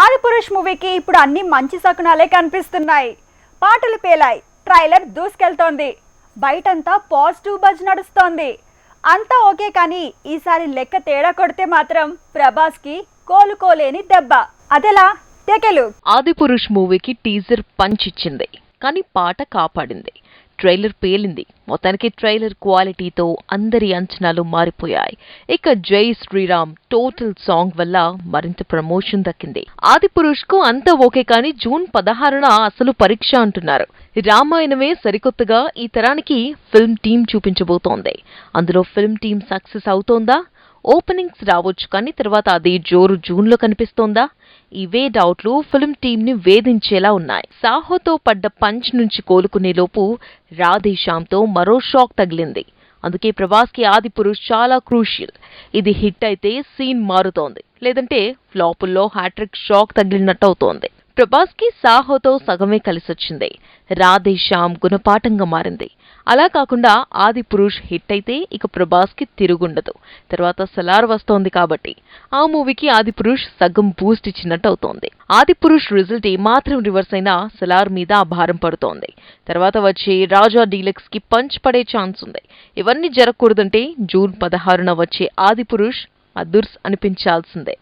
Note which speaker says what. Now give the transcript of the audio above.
Speaker 1: ఆదిపురుష్ మూవీకి ఇప్పుడు అన్ని మంచి శకునాలే కనిపిస్తున్నాయి. పాటలు పేలాయి, ట్రైలర్ దూసుకెళ్తోంది, బయటంతా పాజిటివ్ బజ్ నడుస్తోంది. అంతా ఓకే, కానీ ఈసారి లెక్క తేడా కొడితే మాత్రం ప్రభాస్ కి కోలుకోలేని దెబ్బ. అదెలా? టేకెలు.
Speaker 2: ఆదిపురుష్ మూవీకి టీజర్ పంచ్ ఇచ్చింది, కానీ పాట కాపాడింది. ట్రైలర్ పేలింది. మొత్తానికి ట్రైలర్ క్వాలిటీతో అందరి అంచనాలు మారిపోయాయి. ఇక జై శ్రీరామ్ టోటల్ సాంగ్ వల్ల మరింత ప్రమోషన్ దక్కింది. ఆదిపురుష్ కు అంతా ఓకే, కానీ జూన్ 16న అసలు పరీక్ష అంటున్నారు. రామాయణమే సరికొత్తగా ఈ తరానికి ఫిల్మ్ టీం చూపించబోతోంది. అందులో ఫిల్మ్ టీం సక్సెస్ అవుతోందా? ఓపెనింగ్స్ రావచ్చు, కానీ తర్వాత అదే జోరు జూన్లో కనిపిస్తోందా? ఇవే డౌట్లు ఫిల్మ్ టీం ని వేధించేలా ఉన్నాయి. సాహోతో పడ్డ పంచ్ నుంచి కోలుకునేలోపు రాధేశ్యామ్తో మరో షాక్ తగిలింది. అందుకే ప్రభాస్ కి ఆదిపురుష్ చాలా క్రూషియల్. ఇది హిట్ అయితే సీన్ మారుతోంది, లేదంటే ఫ్లాపుల్లో హ్యాట్రిక్ షాక్ తగిలినట్టవుతోంది. ప్రభాస్ కి సాహోతో సగమే కలిసొచ్చింది. రాధేశ్యామ్ గుణపాఠంగా మారింది. అలా కాకుండా ఆదిపురుష్ హిట్ అయితే ఇక ప్రభాస్ కి తిరుగుండదు. తర్వాత సలార్ వస్తోంది కాబట్టి ఆ మూవీకి ఆదిపురుష్ సగం బూస్ట్ ఇచ్చినట్టు అవుతోంది. ఆదిపురుష్ రిజల్ట్ ఏమాత్రం రివర్స్ అయినా సలార్ మీద ఆ భారం పడుతోంది. తర్వాత వచ్చే రాజా డీలక్స్ కి పంచ్ పడే ఛాన్స్ ఉంది. ఇవన్నీ జరగకూడదంటే జూన్ 16న వచ్చే ఆదిపురుష్ అదుర్స్ అనిపించాల్సిందే.